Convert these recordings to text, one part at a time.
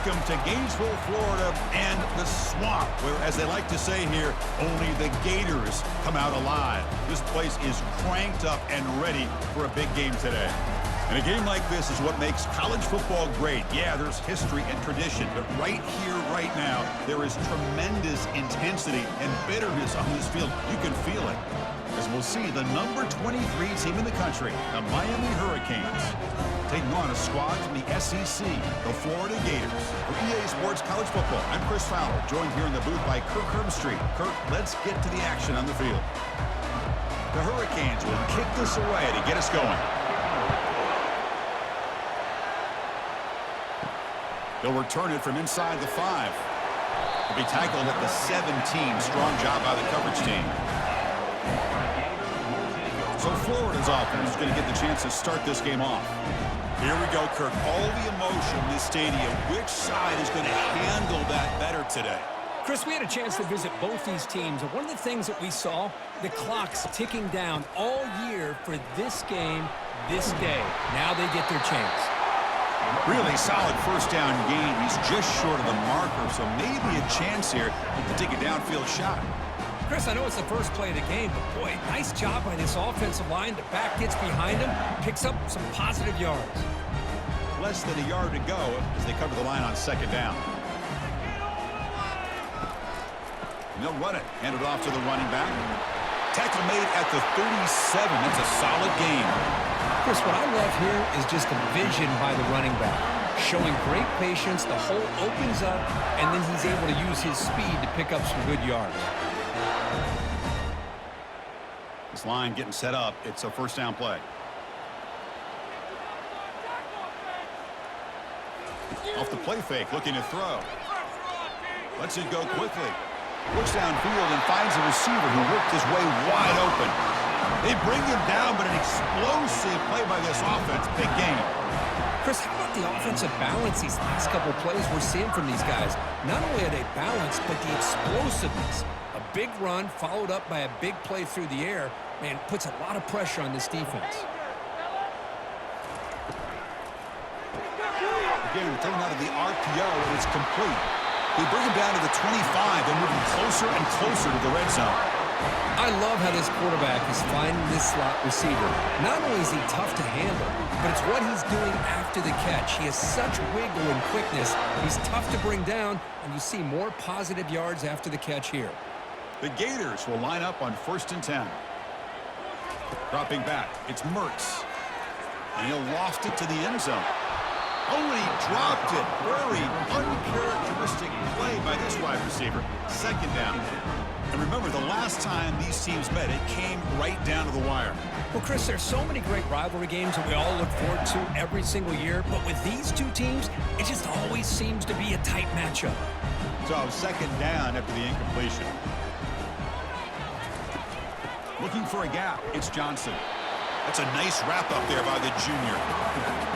Welcome to Gainesville, Florida, and the swamp, where, as they like to say here, only the Gators come out alive. This place is cranked up and ready for a big game today. And a game like this is what makes college football great. Yeah, there's history and tradition, but right here, right now, there is tremendous intensity and bitterness on this field. You can feel it. As we'll see, the number 23 team in the country, the Miami Hurricanes, taking on a squad from the SEC, the Florida Gators. For EA Sports College Football, I'm Chris Fowler, joined here in the booth by Kirk Herbstreit. Kirk, let's get to the action on the field. The Hurricanes will kick this away to get us going. They'll return it from inside the 5. They'll be tackled at the 17. Strong job by the coverage team. So Florida's offense is going to get the chance to start this game off. Here we go, Kirk. All the emotion in this stadium. Which side is going to handle that better today? Chris, we had a chance to visit both these teams, and one of the things that we saw, the clock's ticking down all year for this game, this day. Now they get their chance. Really solid first down game. He's just short of the marker, so maybe a chance here to take a downfield shot. Chris, I know it's the first play of the game, but boy, nice job by this offensive line. The back gets behind him, picks up some positive yards. Less than a yard to go as they cover the line on second down. And they'll run it. Hand it off to the running back. Tackle made at the 37. That's a solid game. Chris, what I love here is just the vision by the running back. Showing great patience, the hole opens up, and then he's able to use his speed to pick up some good yards. This line getting set up. It's a first down play. Off the play fake, looking to throw. Lets it go quickly. Looks downfield and finds a receiver who worked his way wide open. They bring him down, but an explosive play by this offense. Big game. Chris, how about the offensive balance these last couple plays we're seeing from these guys? Not only are they balanced, but the explosiveness. A big run followed up by a big play through the air, man, puts a lot of pressure on this defense. Again, taken out of the RPO, and it's complete. They bring him down to the 25. They're moving closer and closer to the red zone. I love how this quarterback is finding this slot receiver. Not only is he tough to handle, but it's what he's doing after the catch. He has such wiggle and quickness. He's tough to bring down, and you see more positive yards after the catch here. The Gators will line up on 1st and 10. Dropping back, it's Mertz. And he'll loft it to the end zone. Oh, and he dropped it. Very uncharacteristic play by this wide receiver. Second down. And remember, the last time these teams met, it came right down to the wire. Well, Chris, there's so many great rivalry games that we all look forward to every single year. But with these two teams, it just always seems to be a tight matchup. So second down after the incompletion. Looking for a gap. It's Johnson. That's a nice wrap up there by the junior.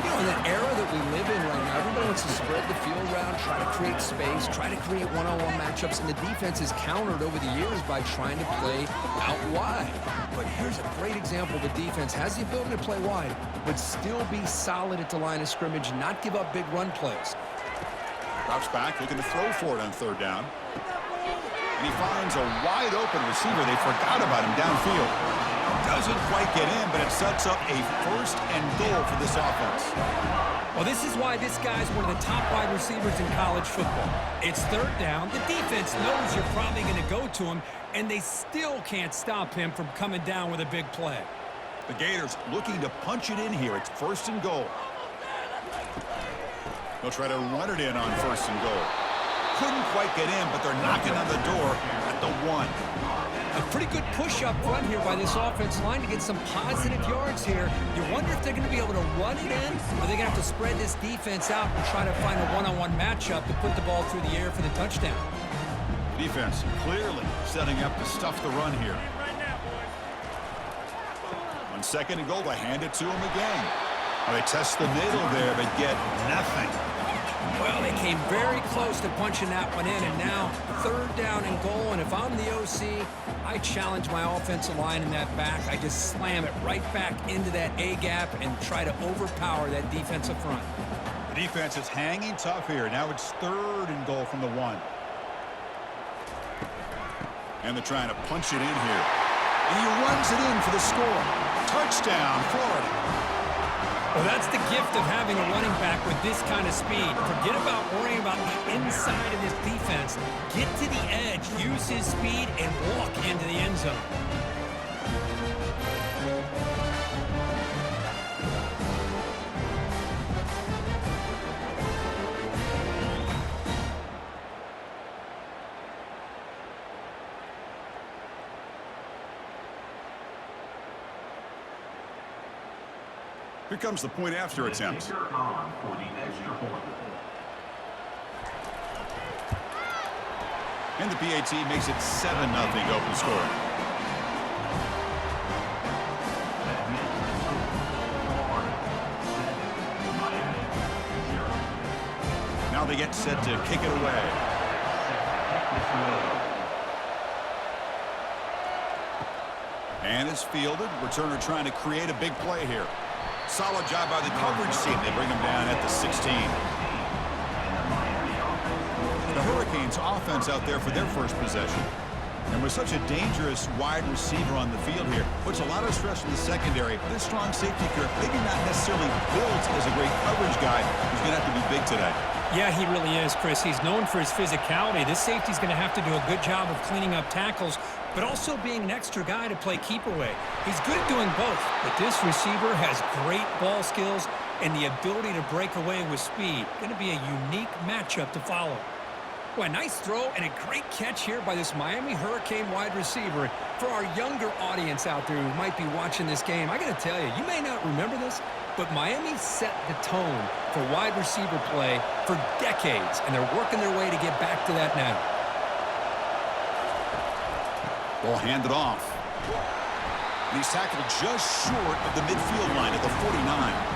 You know, in the era that we live in right now, everybody wants to spread the field around, try to create space, try to create one-on-one matchups, and the defense is countered over the years by trying to play out wide. But here's a great example. The defense has the ability to play wide, but still be solid at the line of scrimmage, not give up big run plays. Drops back, looking to throw for it on third down. And he finds a wide open receiver. They forgot about him downfield. Doesn't quite get in, but it sets up a 1st and goal for this offense. Well, this is why this guy's one of the top wide receivers in college football. It's third down. The defense knows you're probably going to go to him, and they still can't stop him from coming down with a big play. The Gators looking to punch it in here. It's 1st and goal. They'll try to run it in on 1st and goal. Couldn't quite get in, but they're knocking on the door at the 1. A pretty good push up front here by this offensive line to get some positive yards here. You wonder if they're going to be able to run it in, or they're going to have to spread this defense out and try to find a one-on-one matchup to put the ball through the air for the touchdown. Defense clearly setting up to stuff the run here. On 2nd and goal, they hand it to him again. Well, they test the middle there, but get nothing. Well, they came very close to punching that one in, and now 3rd down and goal. And if I'm the OC, I challenge my offensive line in that back. I just slam it right back into that A-gap and try to overpower that defensive front. The defense is hanging tough here. Now it's 3rd and goal from the 1. And they're trying to punch it in here. And he runs it in for the score. Touchdown, Florida. Well, that's the gift of having a running back with this kind of speed. Forget about worrying about the inside of this defense. Get to the edge, use his speed, and walk into the end zone. Here comes the point after attempt. And the PAT makes it 7-0 open score. Now they get set to kick it away. And it's fielded. Returner trying to create a big play here. Solid job by the coverage team. They bring him down at the 16. The Hurricanes offense out there for their first possession. And with such a dangerous wide receiver on the field here, puts a lot of stress in the secondary. This strong safety curve, maybe not necessarily built as a great coverage guy, who's going to have to be big today. Yeah, he really is, Chris. He's known for his physicality. This safety's going to have to do a good job of cleaning up tackles, but also being an extra guy to play keep away. He's good at doing both, but this receiver has great ball skills and the ability to break away with speed. Going to be a unique matchup to follow. Well, a nice throw and a great catch here by this Miami Hurricane wide receiver. For our younger audience out there who might be watching this game, I got to tell you, you may not remember this, but Miami set the tone for wide receiver play for decades, and they're working their way to get back to that now. Ball handed off. And he's tackled just short of the midfield line at the 49.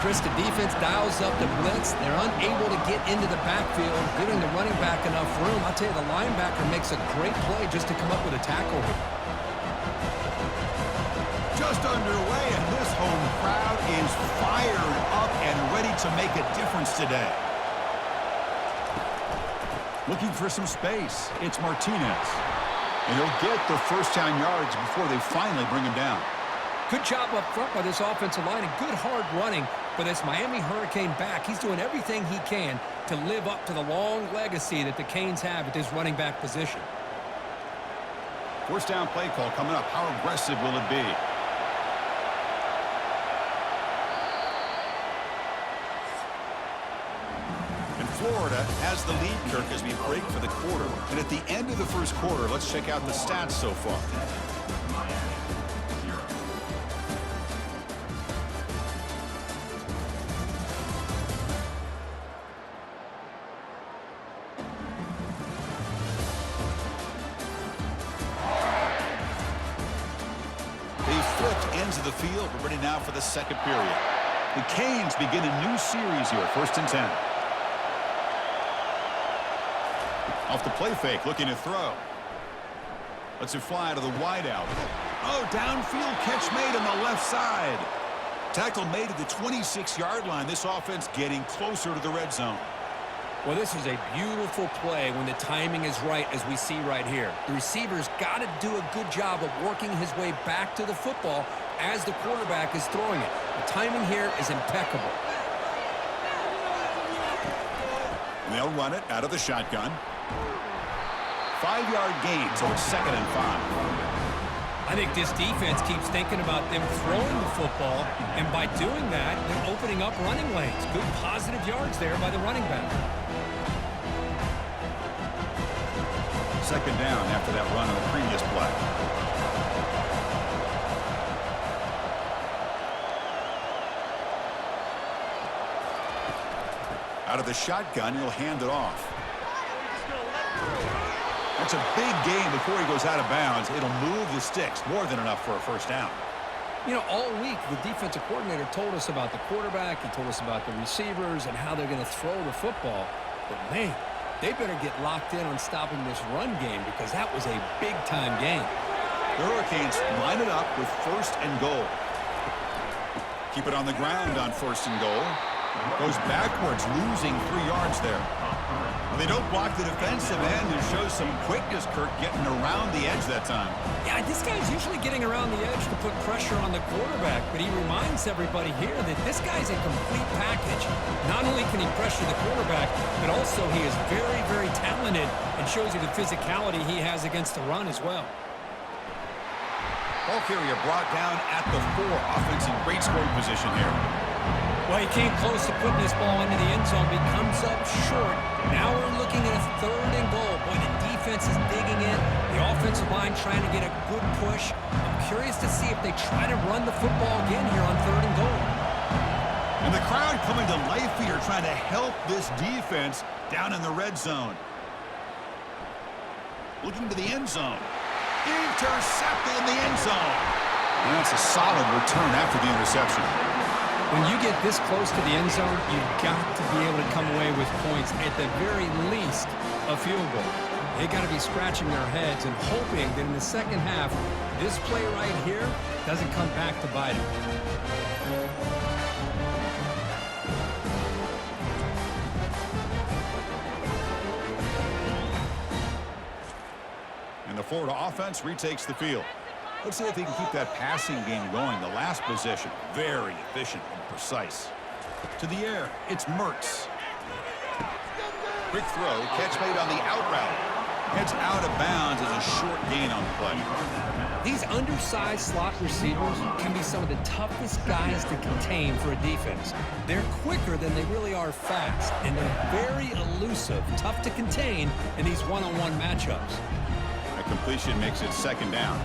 Chris, the defense dials up the blitz. They're unable to get into the backfield, giving the running back enough room. I'll tell you, the linebacker makes a great play just to come up with a tackle here. Just underway, and this home crowd is fired up and ready to make a difference today. Looking for some space. It's Martinez. And he'll get the first down yards before they finally bring him down. Good job up front by this offensive line and good hard running for this Miami Hurricane back. He's doing everything he can to live up to the long legacy that the Canes have at this running back position. First down play call coming up. How aggressive will it be? Florida has the lead, Kirk, as we break for the quarter. And at the end of the first quarter, let's check out the stats so far. They flipped ends of the field. We're ready now for the second period. The Canes begin a new series here, 1st and 10. Off the play fake, looking to throw. Lets it fly to the wideout. Oh, downfield catch made on the left side. Tackle made at the 26-yard line. This offense getting closer to the red zone. Well, this is a beautiful play when the timing is right, as we see right here. The receiver's got to do a good job of working his way back to the football as the quarterback is throwing it. The timing here is impeccable. And they'll run it out of the shotgun. 5-yard gain, so it's 2nd and 5. I think this defense keeps thinking about them throwing the football, and by doing that, they're opening up running lanes. Good positive yards there by the running back. 2nd down after that run on the previous play. Out of the shotgun, he'll hand it off. That's a big gain before he goes out of bounds. It'll move the sticks, more than enough for a first down. You know, all week, the defensive coordinator told us about the quarterback. He told us about the receivers and how they're going to throw the football. But, man, they better get locked in on stopping this run game because that was a big-time game. The Hurricanes line it up with 1st and goal. Keep it on the ground on 1st and goal. Goes backwards, losing 3 yards there. Well, they don't block the defensive end and shows some quickness, Kirk, getting around the edge that time. Yeah, this guy's usually getting around the edge to put pressure on the quarterback, but he reminds everybody here that this guy's a complete package. Not only can he pressure the quarterback, but also he is very, very talented and shows you the physicality he has against the run as well. Ball carrier brought down at the 4. Offense in great scoring position here. Well, he came close to putting this ball into the end zone, but he comes up short. Now we're looking at a 3rd and goal. Boy, the defense is digging in. The offensive line trying to get a good push. I'm curious to see if they try to run the football again here on 3rd and goal. And the crowd coming to life here, trying to help this defense down in the red zone. Looking to the end zone. Intercepted in the end zone. And that's a solid return after the interception. When you get this close to the end zone, you've got to be able to come away with points, at the very least, a field goal. They got to be scratching their heads and hoping that in the second half, this play right here doesn't come back to bite them. And the Florida offense retakes the field. Let's see if they can keep that passing game going. The last possession, very efficient and precise. To the air, it's Mertz. Quick throw, catch made on the out route. Heads out of bounds as a short gain on the play. These undersized slot receivers can be some of the toughest guys to contain for a defense. They're quicker than they really are fast, and they're very elusive, tough to contain in these one-on-one matchups. A completion makes it 2nd down.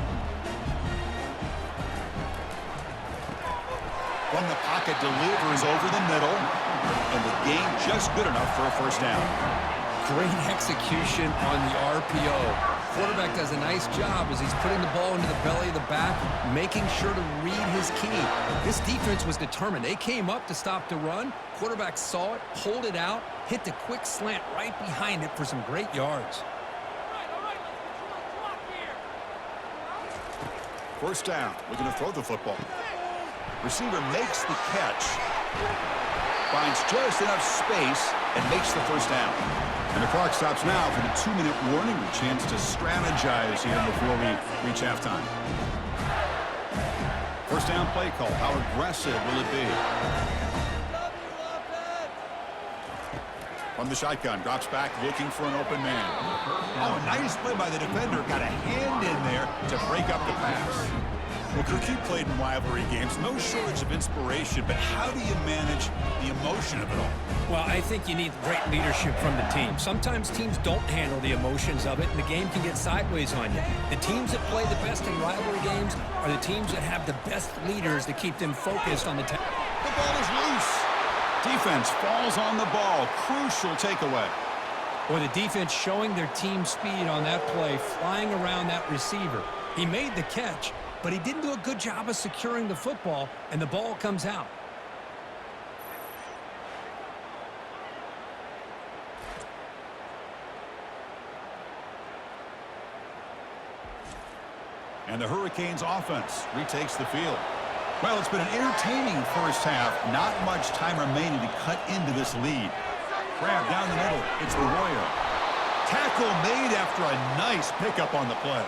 From the pocket, delivers over the middle, and the gain just good enough for a 1st down. Great execution on the RPO. Quarterback does a nice job as he's putting the ball into the belly of the back, making sure to read his key. This defense was determined. They came up to stop the run. Quarterback saw it, pulled it out, hit the quick slant right behind it for some great yards. 1st down, looking to throw the football. Receiver makes the catch, finds just enough space, and makes the 1st down. And the clock stops now for the 2-minute warning, a chance to strategize here before we reach halftime. 1st down play call. How aggressive will it be? From the shotgun, drops back, looking for an open man. Oh, nice play by the defender. Got a hand in there to break up the pass. Well, Kirk, you played in rivalry games. No shortage of inspiration, but how do you manage the emotion of it all? Well, I think you need great leadership from the team. Sometimes teams don't handle the emotions of it, and the game can get sideways on you. The teams that play the best in rivalry games are the teams that have the best leaders to keep them focused on the task. The ball is loose. Defense falls on the ball. Crucial takeaway. Well, the defense showing their team speed on that play, flying around that receiver. He made the catch, but he didn't do a good job of securing the football, and the ball comes out. And the Hurricanes offense retakes the field. Well, it's been an entertaining 1st half. Not much time remaining to cut into this lead. Grab down the middle. It's the Warrior. Tackle made after a nice pickup on the play.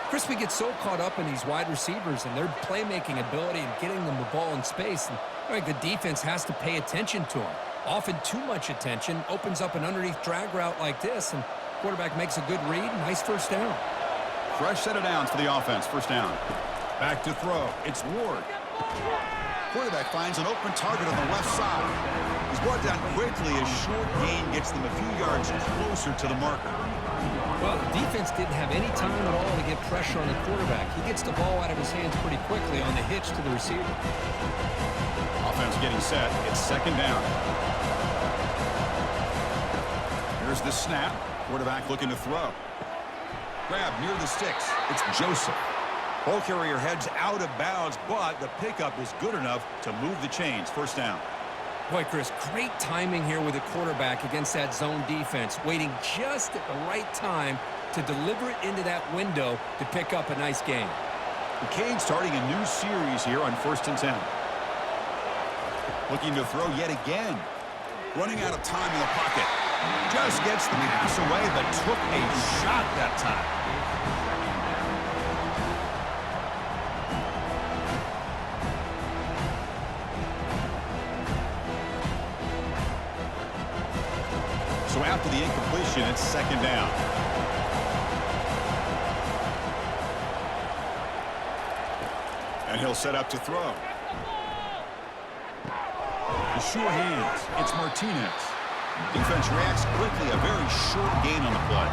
Chris, we get so caught up in these wide receivers and their playmaking ability and getting them the ball in space. And the defense has to pay attention to them. Often too much attention opens up an underneath drag route like this, and quarterback makes a good read. Nice 1st down. Fresh set of downs for the offense. 1st down. Back to throw. It's Ward. Quarterback finds an open target on the left side. He's brought down quickly. A short gain gets them a few yards closer to the marker. Well, the defense didn't have any time at all to get pressure on the quarterback. He gets the ball out of his hands pretty quickly on the hitch to the receiver. Offense getting set. It's 2nd down. Here's the snap. Quarterback looking to throw. Grab near the sticks. It's Joseph. Ball carrier heads out of bounds, but the pickup is good enough to move the chains. 1st down. Boy, Chris, great timing here with the quarterback against that zone defense, waiting just at the right time to deliver it into that window to pick up a nice gain. The Canes starting a new series here on 1st and 10. Looking to throw yet again. Running out of time in the pocket. Just gets the pass away, but took a shot that time. So after the incompletion, it's second down. And he'll set up to throw. The sure hands. It's Martinez. Defense reacts quickly. A very short gain on the play.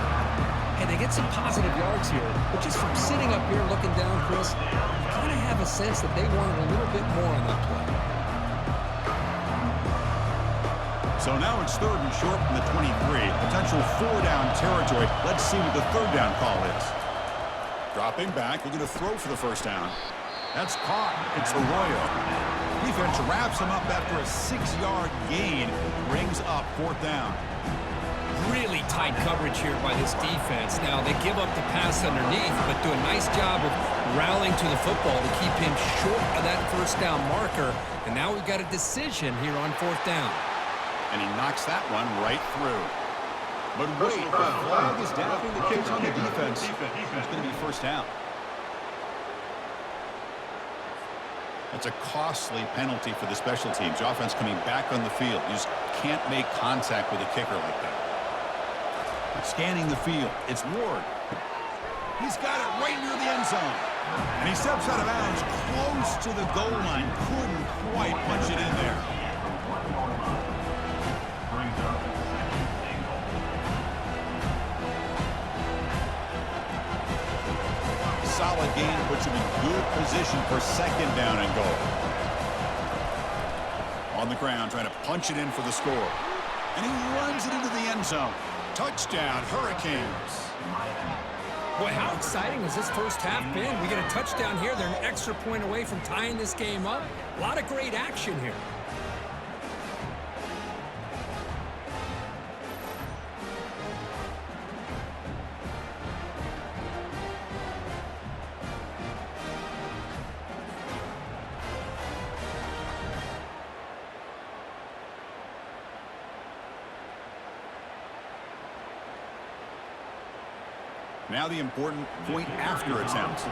And they get some positive yards here. But just from sitting up here looking down, Chris, you kind of have a sense that they wanted a little bit more on that play. So now it's third and short from the 23. Potential four-down territory. Let's see what the third down call is. Dropping back. We're going to throw for the first down. That's caught. It's Arroyo. Defense wraps him up after a 6-yard gain. Brings up fourth down. Really tight coverage here by this defense. Now, they give up the pass underneath, but do a nice job of rallying to the football to keep him short of that first down marker. And now we've got a decision here on fourth down. And he knocks that one right through. But wait, the flag is down. The kick's on the defense. It's going to be first down. That's a costly penalty for the special teams. The offense coming back on the field. You just can't make contact with a kicker like that. Scanning the field. It's Ward. He's got it right near the end zone. And he steps out of bounds close to the goal line. Couldn't quite punch it in there. Solid gain puts him in good position for second down and goal. On the ground, trying to punch it in for the score. And he runs it into the end zone. Touchdown, Hurricanes. Boy, how exciting has this first half been? We get a touchdown here. They're an extra point away from tying this game up. A lot of great action here. Now the important point after attempt.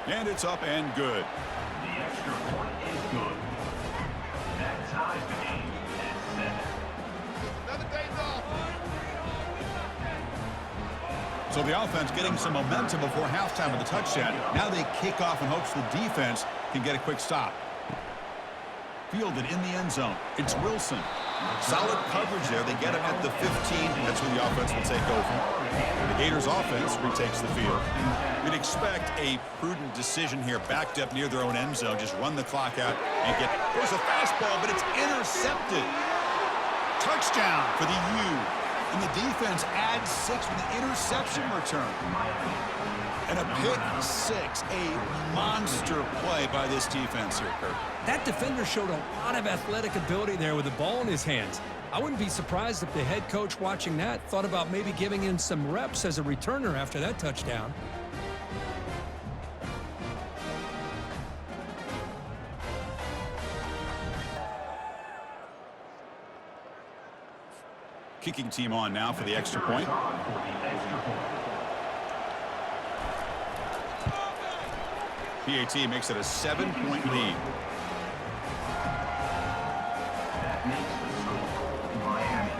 And it's up and good. The extra point is good. That ties the game at 7. Another day's off. So the offense getting some momentum before halftime with the touchdown. Now they kick off in hopes the defense can get a quick stop. Fielded in the end zone. It's Wilson. Solid coverage there. They get him at the 15. That's where the offense will take over. The Gators offense retakes the field. We'd expect a prudent decision here, backed up near their own end zone. Just run the clock out and get... There's a fastball, but it's intercepted. Touchdown for the U. And the defense adds 6 with the interception return. And a pick 6, a monster play by this defense here, Kirk. That defender showed a lot of athletic ability there with the ball in his hands. I wouldn't be surprised if the head coach watching that thought about maybe giving him some reps as a returner after that touchdown. Kicking team on now for the extra point. PAT makes it a 7-point lead. That makes the score Miami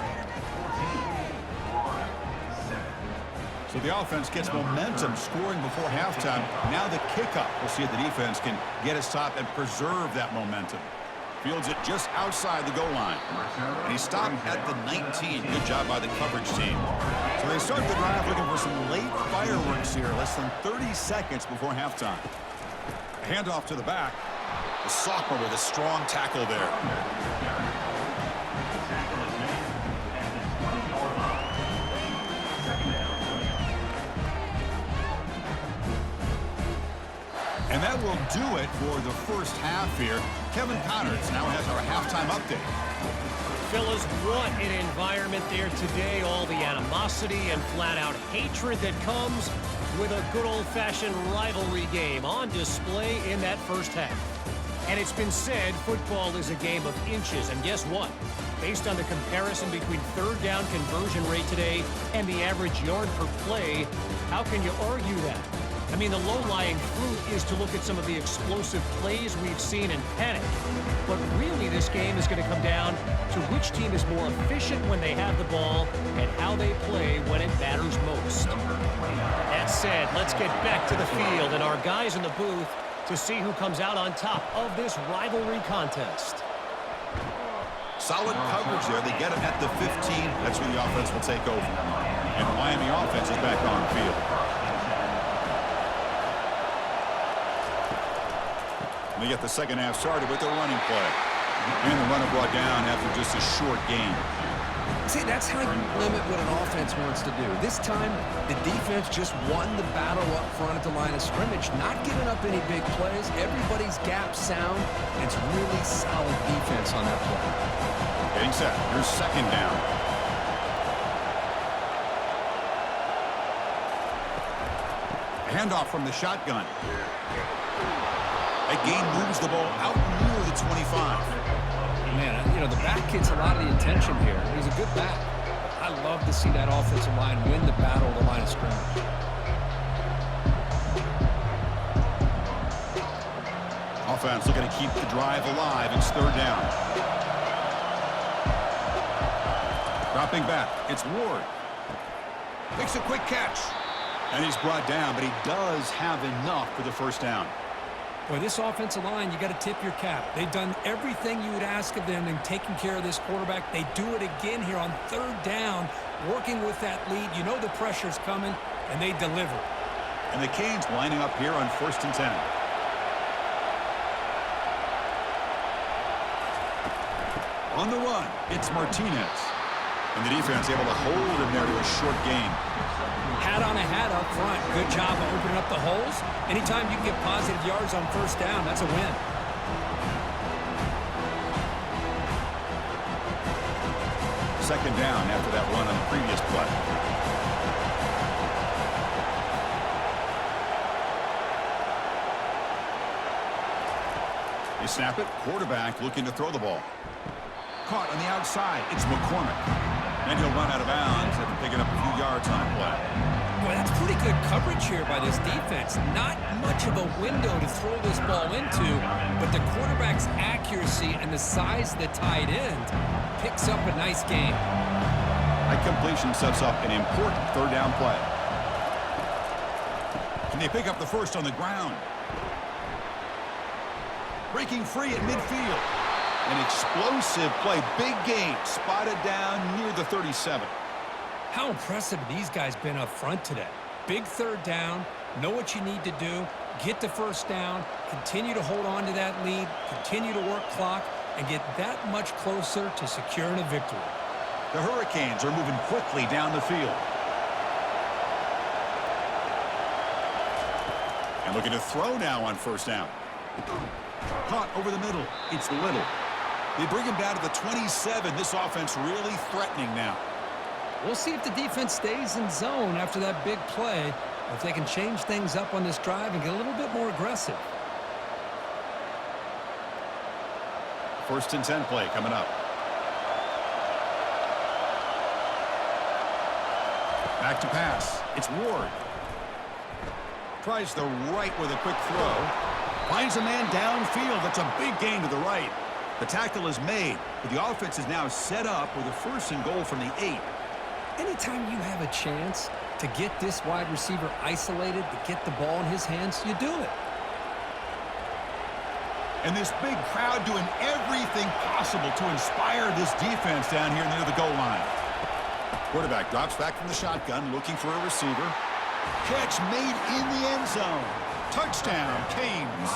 14-7. So the offense gets momentum scoring before halftime. Now the kickoff. We'll see if the defense can get a stop and preserve that momentum. Fields it just outside the goal line. And he stopped at the 19. Good job by the coverage team. So they start the drive looking for some late fireworks here. Less than 30 seconds before halftime. Handoff to the back. The sophomore with a strong tackle there. And that will do it for the first half here. Kevin Connors now has our halftime update. Fellas, what an environment there today. All the animosity and flat-out hatred that comes with a good old-fashioned rivalry game on display in that first half. And it's been said football is a game of inches. And guess what? Based on the comparison between third down conversion rate today and the average yard per play, how can you argue that? I mean, the low-lying fruit is to look at some of the explosive plays we've seen and panic. But really, this game is going to come down to which team is more efficient when they have the ball and how they play when it matters most. That said, let's get back to the field and our guys in the booth to see who comes out on top of this rivalry contest. Solid coverage there. They get him at the 15. That's where the offense will take over. And the Miami offense is back on the field. They get the second half started with their running play. And the runner brought down after just a short gain. See, that's how you limit what an offense wants to do. This time, the defense just won the battle up front at the line of scrimmage, not giving up any big plays. Everybody's gap sound. And it's really solid defense on that play. Getting set. Here's second down. Handoff from the shotgun. That gain moves the ball out near the 25. Man, you know, the back gets a lot of the attention here. He's a good back. I love to see that offensive line win the battle of the line of scrimmage. Offense looking to keep the drive alive. It's third down. Dropping back. It's Ward. Makes a quick catch. And he's brought down, but he does have enough for the first down. Boy, this offensive line, you got to tip your cap. They've done everything you would ask of them in taking care of this quarterback. They do it again here on third down, working with that lead. You know the pressure's coming, and they deliver. And the Canes lining up here on 1st and 10. On the run, it's Martinez. And the defense able to hold him there to a short gain. Hat on a hat up front. Good job of opening up the holes. Anytime you can get positive yards on first down, that's a win. Second down after that run on the previous play. They snap it. Quarterback looking to throw the ball. Caught on the outside. It's McCormick. And he'll run out of bounds after picking up a few yards on the play. Boy, that's pretty good coverage here by this defense. Not much of a window to throw this ball into, but the quarterback's accuracy and the size of the tight end picks up a nice game. That completion sets up an important third down play. Can they pick up the first on the ground? Breaking free at midfield. An explosive play. Big gain. Spotted down near the 37. How impressive have these guys been up front today? Big third down, know what you need to do, get the first down, continue to hold on to that lead, continue to work clock, and get that much closer to securing a victory. The Hurricanes are moving quickly down the field. And looking to throw now on first down. Caught over the middle. It's Little. They bring him down to the 27. This offense really threatening now. We'll see if the defense stays in zone after that big play, or if they can change things up on this drive and get a little bit more aggressive. 1st and 10 play coming up. Back to pass. It's Ward. Tries the right with a quick throw. Finds a man downfield. That's a big gain to the right. The tackle is made, but the offense is now set up with a 1st and goal from the 8. Anytime you have a chance to get this wide receiver isolated, to get the ball in his hands, you do it. And this big crowd doing everything possible to inspire this defense down here near the goal line. Quarterback drops back from the shotgun, looking for a receiver. Catch made in the end zone. Touchdown, Canes.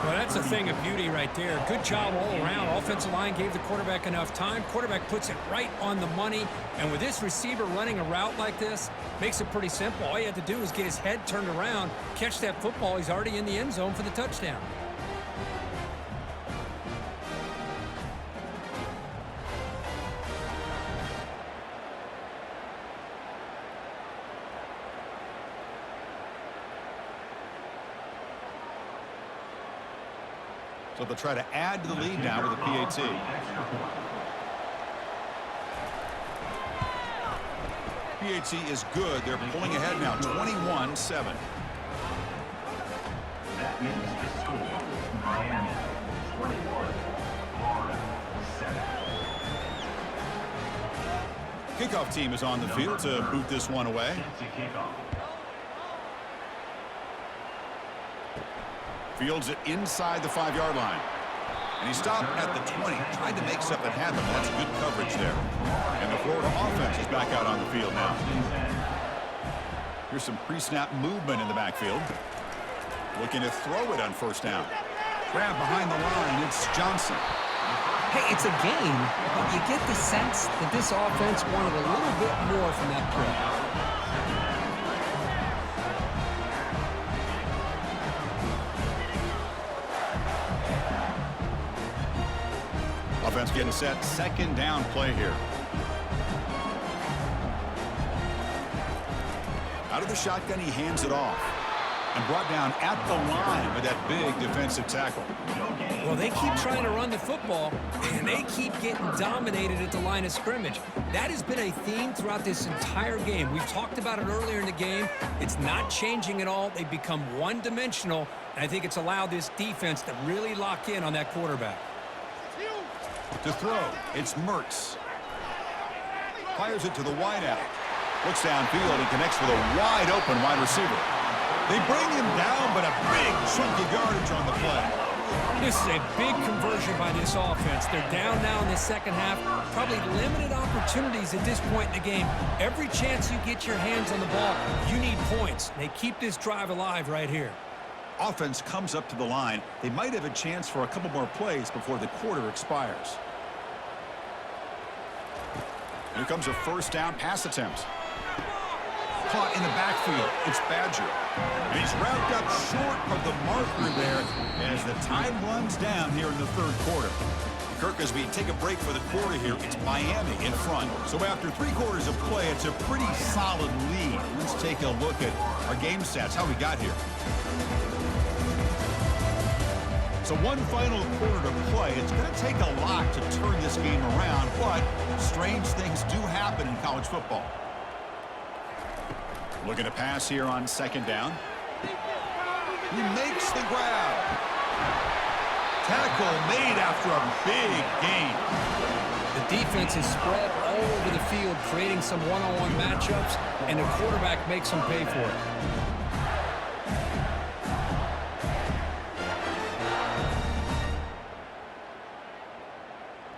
Well, that's a thing of beauty right there. Good job all around. Offensive line gave the quarterback enough time. Quarterback puts it right on the money. And with this receiver running a route like this, makes it pretty simple. All you have to do is get his head turned around, catch that football. He's already in the end zone for the touchdown. So they'll try to add to the lead now with a PAT. PAT is good. They're pulling ahead now, 21-7. That means the score, Miami 21, Florida 7. Kickoff team is on the field to boot this one away. To kick off. Fields it inside the 5-yard line. And he stopped at the 20, tried to make something happen. That's good coverage there. And the Florida offense is back out on the field now. Here's some pre-snap movement in the backfield. Looking to throw it on first down. Grab behind the line, it's Johnson. Hey, it's a game, but you get the sense that this offense wanted a little bit more from that play. Offense getting set, second down play here. Out of the shotgun, he hands it off. And brought down at the line with that big defensive tackle. Well, they keep trying to run the football, and they keep getting dominated at the line of scrimmage. That has been a theme throughout this entire game. We've talked about it earlier in the game. It's not changing at all. They've become one-dimensional, and I think it's allowed this defense to really lock in on that quarterback. To throw, it's Mertz. Fires it to the wideout. Looks downfield and connects with a wide-open wide receiver. They bring him down, but a big chunky yardage on the play. This is a big conversion by this offense. They're down now in the second half. Probably limited opportunities at this point in the game. Every chance you get your hands on the ball, you need points. They keep this drive alive right here. Offense comes up to the line. They might have a chance for a couple more plays before the quarter expires. Here comes a first down pass attempt. Caught in the backfield. It's Badger. And he's wrapped up short of the marker there as the time runs down here in the third quarter. Kirk, as we take a break for the quarter here, it's Miami in front. So after 3 quarters of play, it's a pretty solid lead. Let's take a look at our game stats, how we got here. So one final quarter to play. It's going to take a lot to turn this game around, but strange things do happen in college football. Looking to pass here on second down. He makes the grab. Tackle made after a big gain. The defense is spread all over the field, creating some one-on-one matchups, and the quarterback makes them pay for it.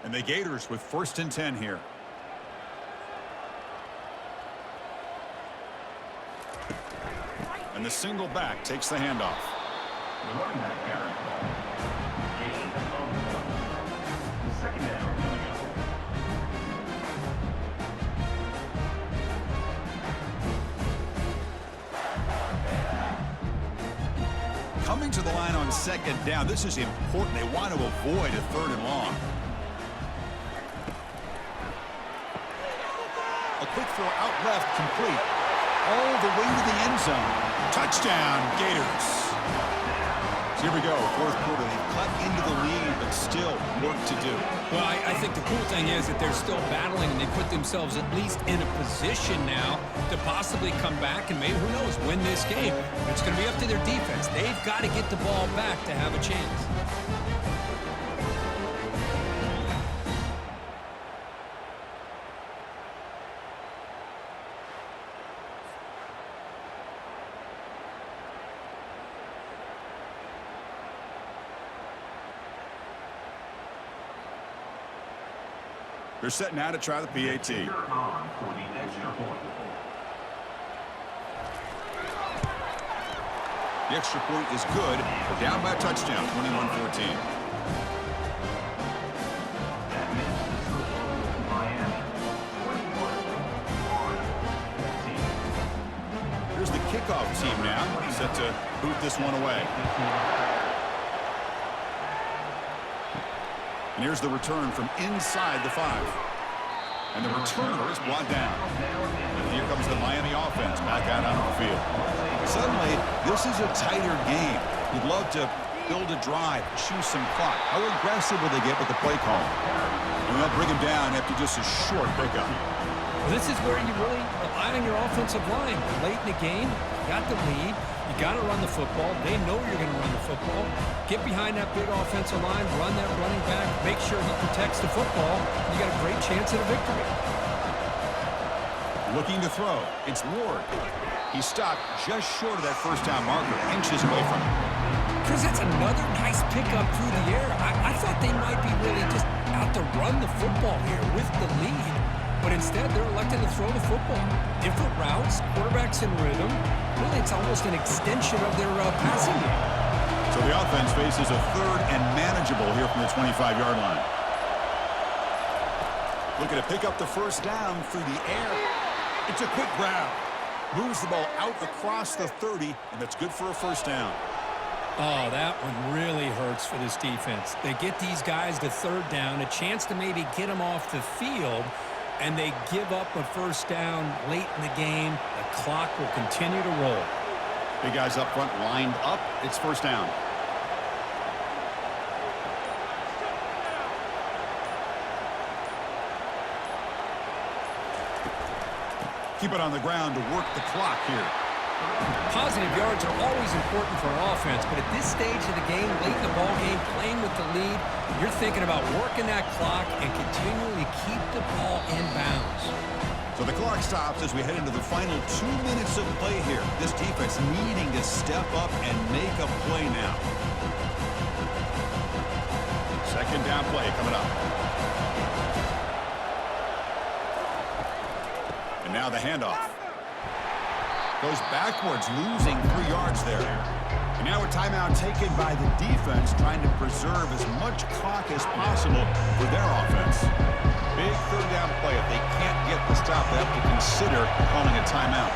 And the Gators with 1st and 10 here. And the single back takes the handoff. The running back carry. Gain of 1. Second down coming up. Coming to the line on second down. This is important. They want to avoid a 3rd and long. A quick throw out left, complete. All the way to the end zone. Touchdown, Gators. So here we go, 4th quarter. They've cut into the lead, but still work to do. Well, I think the cool thing is that they're still battling, and they put themselves at least in a position now to possibly come back and maybe, who knows, win this game. It's going to be up to their defense. They've got to get the ball back to have a chance. They're set now to try the PAT. You're on for the extra point. The extra point is good. They're down by a touchdown, 21-14. That makes the score Miami 21, Florida 14. Here's the kickoff team now, set to boot this one away. And here's the return from inside the 5. And the returner is brought down. And here comes the Miami offense back out on the field. Suddenly, this is a tighter game. You'd love to build a drive, choose some clock. How aggressive will they get with the play call? And they'll bring him down after just a short pickup. Well, this is where you really rely on your offensive line. Late in the game, you got the lead. You got to run the football. They know you're going to run the football. Get behind that big offensive line, run that running back, make sure he protects the football. You got a great chance at a victory. Looking to throw. It's Ward. He stopped just short of that first down marker, inches away from it. Chris, that's another nice pickup through the air. I thought they might be really just out to run the football here with the lead. But instead, they're electing to throw the football. Different routes, quarterbacks in rhythm. Really, it's almost an extension of their passing game. So the offense faces a third and manageable here from the 25-yard line. Looking to pick up the first down through the air. It's a quick grab. Moves the ball out across the 30, and that's good for a first down. Oh, that one really hurts for this defense. They get these guys to third down, a chance to maybe get them off the field, and they give up a first down late in the game. The clock will continue to roll. Big guys up front lined up. It's first down. Keep it on the ground to work the clock here. Positive yards are always important for an offense, but at this stage of the game, late in the ball game, playing with the lead, you're thinking about working that clock and continually keep the ball in bounds. So the clock stops as we head into the final 2 minutes of play here. This defense needing to step up and make a play now. Second down play coming up. And now the handoff. Goes backwards, losing 3 yards there. And now a timeout taken by the defense, trying to preserve as much clock as possible for their offense. Big third down play. If they can't get the stop, they have to consider calling a timeout.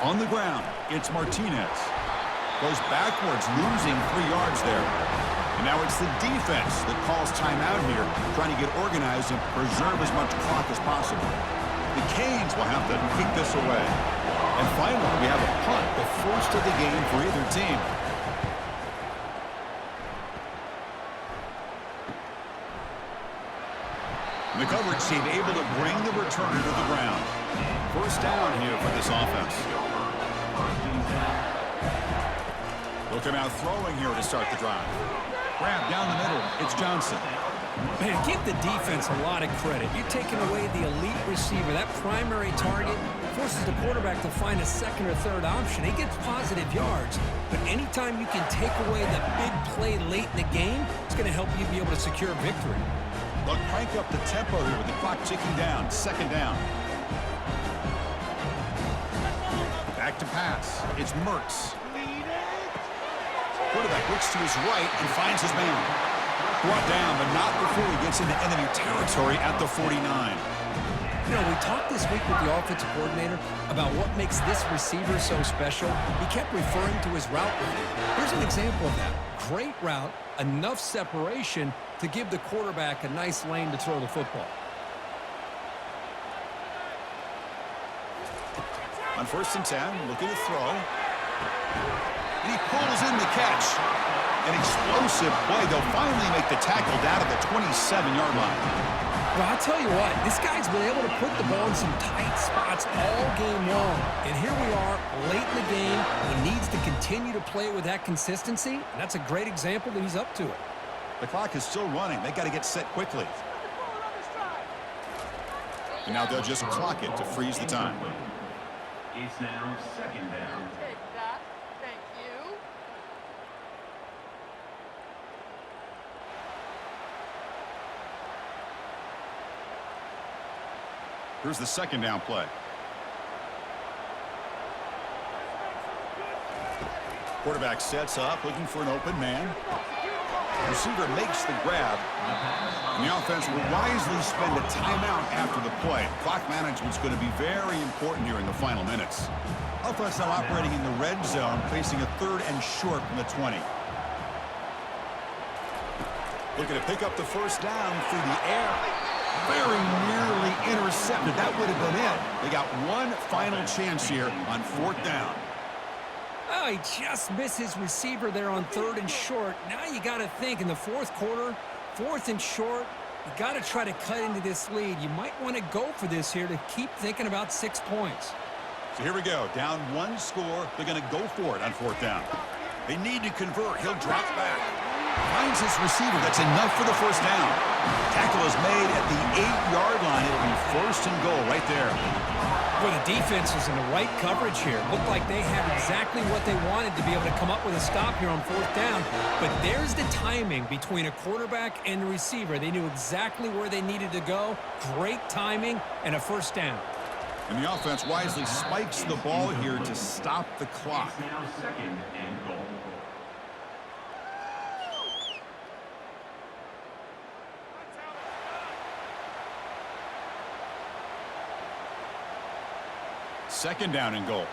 On the ground, it's Martinez. Goes backwards, losing 3 yards there. And now it's the defense that calls timeout here, trying to get organized and preserve as much clock as possible. The Canes will have to kick this away. And finally, we have a punt, the first of the game for either team. The coverage team able to bring the returner to the ground. First down here for this offense. They'll come out throwing here to start the drive. Grab down the middle. It's Johnson. Man, give the defense a lot of credit. You're taking away the elite receiver. That primary target forces the quarterback to find a second or third option. He gets positive yards. But anytime you can take away the big play late in the game, it's going to help you be able to secure victory. They'll crank up the tempo here with the clock ticking down. Second down. Back to pass. It's Mertz. Quarterback looks to his right and finds his man. Brought down, but not before he gets into enemy territory at the 49. You know, we talked this week with the offensive coordinator about what makes this receiver so special. He kept referring to his route running. Here's an example of that. Great route, enough separation to give the quarterback a nice lane to throw the football. On 1st and 10, looking to throw. And he pulls in the catch. An explosive play. They'll finally make the tackle down at the 27-yard line. Well, I'll tell you what, this guy's been able to put the ball in some tight spots all game long. And here we are, late in the game. He needs to continue to play with that consistency. And that's a great example that he's up to it. The clock is still running. They got to get set quickly. And now they'll just clock it to freeze the time. It's now second down. Take that. Thank you. Here's the second down play. Quarterback sets up, looking for an open man. Receiver makes the grab. And the offense will wisely spend a timeout after the play. Clock management's going to be very important here in the final minutes. Offense now operating in the red zone, facing a 3rd and short from the 20. Looking to pick up the first down through the air. Very nearly intercepted. That would have been it. They got one final chance here on 4th down. Oh, he just missed his receiver there on 3rd and short. Now you got to think in the 4th quarter, 4th and short, you got to try to cut into this lead. You might want to go for this here to keep thinking about 6 points. So here we go. Down 1 score. They're going to go for it on 4th down. They need to convert. He'll drop back. Finds his receiver. That's enough for the 1st down. Tackle is made at the 8-yard line. It'll be 1st and goal right there. Well, the defense is in the right coverage here. Looked like they had exactly what they wanted to be able to come up with a stop here on 4th down. But there's the timing between a quarterback and the receiver. They knew exactly where they needed to go. Great timing and a 1st down. And the offense wisely spikes the ball here to stop the clock. Now 2nd and goal. Second down and goal.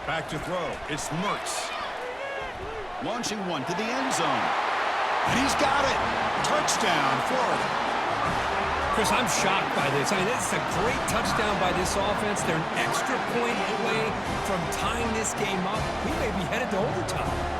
Back to throw. It's Mertz. Launching one to the end zone. And he's got it. Touchdown, Florida. Chris, I'm shocked by this. I mean, this is a great touchdown by this offense. They're an extra point away from tying this game up. We may be headed to overtime.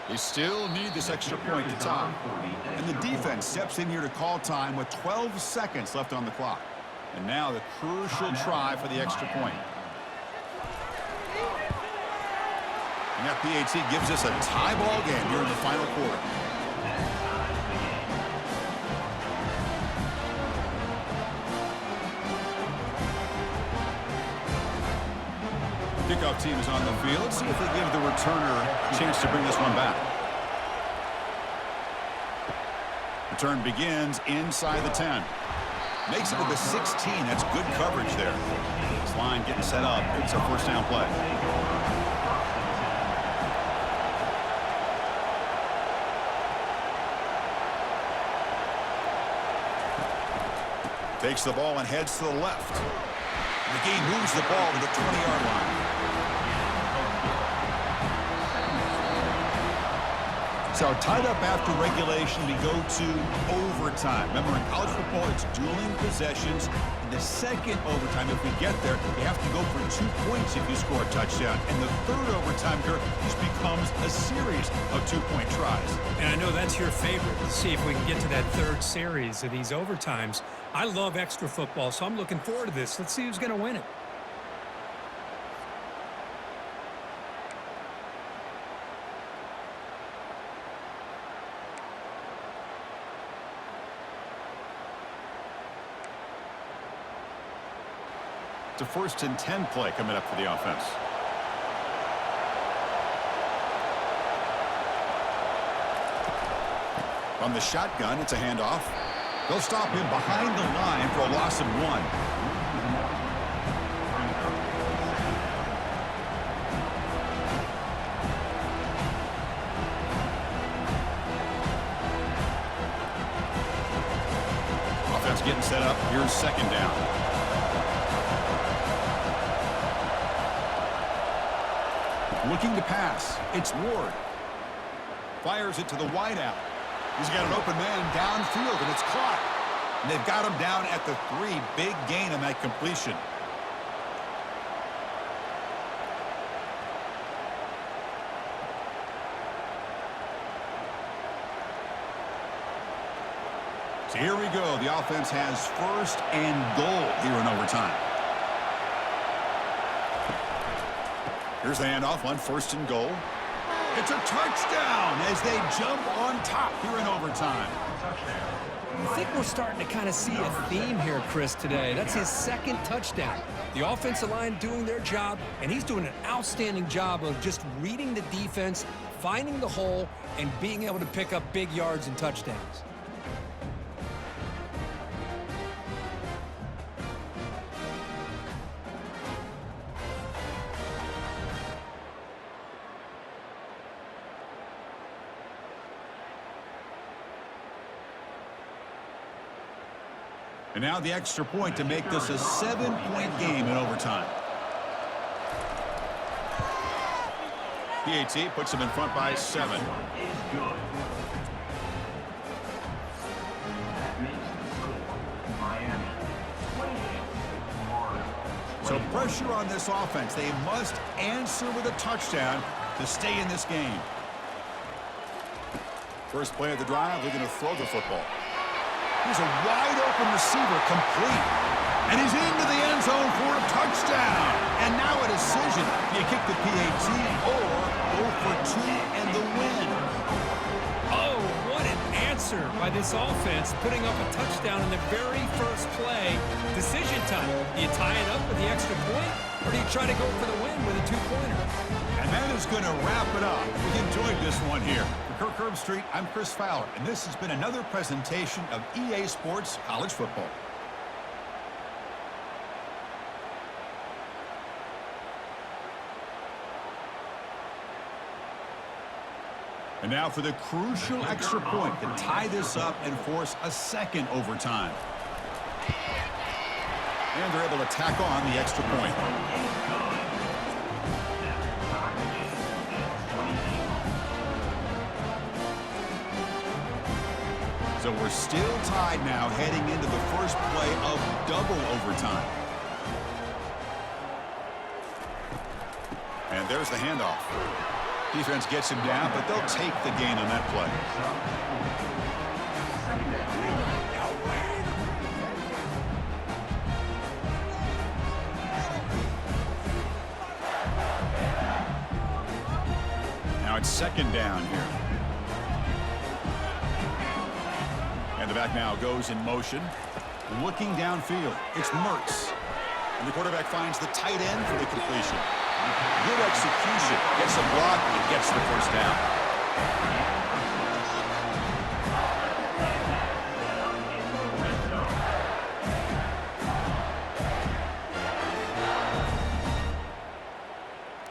They still need this extra point to tie. And the defense steps in here to call time with 12 seconds left on the clock. And now the crucial try for the extra point. And that PAT gives us a tie ball game here in the final quarter. Kickoff team is on the field. Let's see if they give the returner a chance to bring this one back. Return begins inside the 10. Makes it to the 16. That's good coverage there. This line getting set up. It's a 1st down play. Takes the ball and heads to the left. The game moves the ball to the 20-yard line. So tied up after regulation, we go to overtime. Remember, in college football, it's dueling possessions. In the second overtime, if we get there, you have to go for 2 points if you score a touchdown. And the 3rd overtime, Kirk, just becomes a series of 2-point tries. And I know that's your favorite. Let's see if we can get to that 3rd series of these overtimes. I love extra football, so I'm looking forward to this. Let's see who's going to win it. It's a 1st and 10 play coming up for the offense. From the shotgun, it's a handoff. They'll stop him behind the line for a loss of 1. Offense getting set up. Here's 2nd down. Looking to pass. It's Ward. Fires it to the wideout. He's got an open man downfield, and it's caught. And they've got him down at the 3. Big gain on that completion. So here we go. The offense has 1st and goal here in overtime. Here's the handoff on 1st and goal. It's a touchdown as they jump on top here in overtime. I think we're starting to kind of see a theme here, Chris, today. That's his 2nd touchdown. The offensive line doing their job, and he's doing an outstanding job of just reading the defense, finding the hole, and being able to pick up big yards and touchdowns. And now the extra point to make this a 7-point game in overtime. PAT puts them in front by 7. So pressure on this offense. They must answer with a touchdown to stay in this game. First play of the drive, they're going to throw the football. Here's a wide-open receiver, complete. And he's into the end zone for a touchdown. And now a decision. Do you kick the PAT or go for 2 and the win? Oh, what an answer by this offense, putting up a touchdown in the very first play. Decision time. Do you tie it up with the extra point, or do you try to go for the win with a 2-pointer? And that is going to wrap it up. We enjoyed this one here. For Kirk Herbstreit, I'm Chris Fowler, and this has been another presentation of EA Sports College Football. And now for the crucial extra point to tie this up and force a second overtime. And they're able to tack on the extra point. So we're still tied now heading into the first play of double overtime. And there's the handoff. Defense gets him down, but they'll take the gain on that play. Now it's second down here. And the back now goes in motion. Looking downfield, it's Mertz. And the quarterback finds the tight end for the completion. Good execution. Gets a block and gets the first down.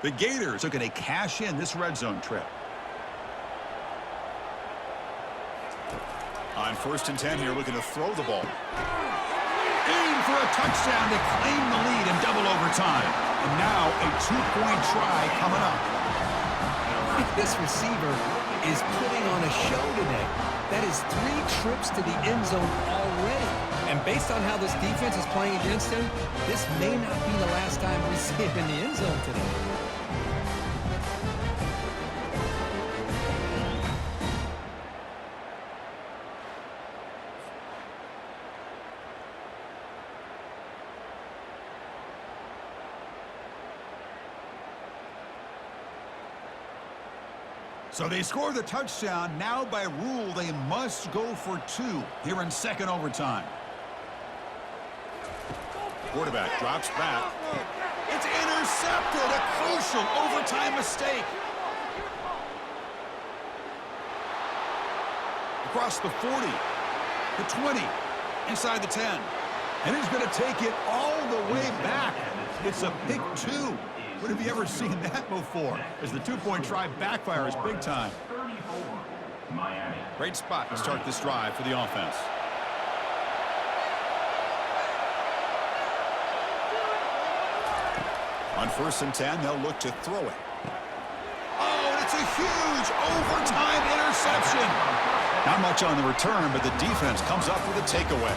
The Gators are going to cash in this red zone trip. On 1st and 10 here, looking to throw the ball. Aim for a touchdown to claim the lead in double overtime. And now a 2-point try coming up. This receiver is putting on a show today. That is 3 trips to the end zone already. And based on how this defense is playing against him, this may not be the last time we see him in the end zone today. So they score the touchdown. Now by rule, they must go for 2 here in second overtime. Quarterback drops back. It's intercepted. A crucial overtime mistake. Across the 40, the 20, inside the 10. And he's going to take it all the way back. It's a pick 2. When have you ever seen that before? As the 2-point try backfires big time. Great spot to start this drive for the offense. On 1st and 10, they'll look to throw it. Oh, and it's a huge overtime interception. Not much on the return, but the defense comes up with a takeaway.